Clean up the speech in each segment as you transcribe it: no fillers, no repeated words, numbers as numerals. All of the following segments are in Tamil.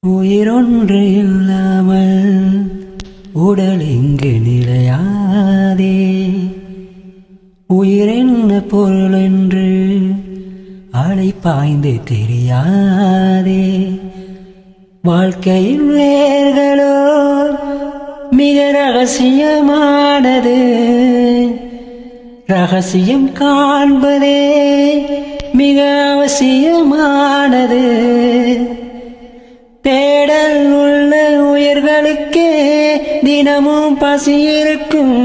உயிரொன்று இல்லாமல் உடல் இங்கு நிலையாதே. உயிரென்ன பொருள் என்று அலைப்பாய்ந்து தெரியாதே. வாழ்க்கையின் வேர்களோ மிக ரகசியமானது. ரகசியம் காண்பதே மிக அவசியமானது. தேடல் உள்ள உயிர்களுக்கே தினமும் பசி இருக்கும்.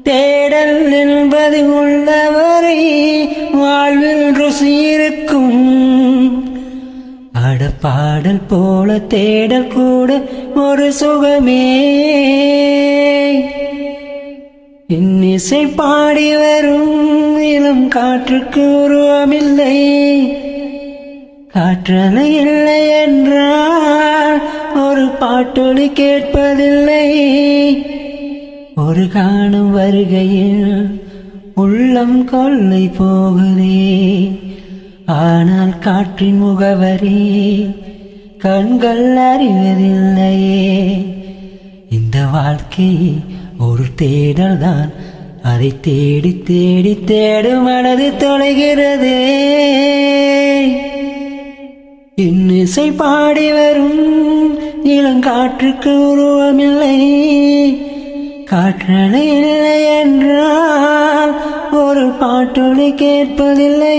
தேடல் என்பது உள்ளவரை வாழ்வில் ருசி இருக்கும். பாடல் போல தேடல் கூட ஒரு சுகமே. இன்னிசை பாடி வரும் இளம் காற்றுக்கு உருவமில்லை. காற்றலை இல்லை என்றால் ஒரு பாட்டொலி கேட்பதில்லை. ஒரு காணும் வருகையில் உள்ளம் கொள்ளை போகுதே. ஆனால் காற்றின் முகவரி கண்கள் அறிவதில்லையே. இந்த வாழ்க்கை ஒரு தேடல் தான். அதை தேடி தேடி தேடும் மனது தொலைகிறதே. இன்னிசை பாடி வரும் இளங்காற்றுக்கு உருவமில்லை. காற்றலை இல்லை என்றால் ஒரு பாட்டொலி கேட்பதில்லை.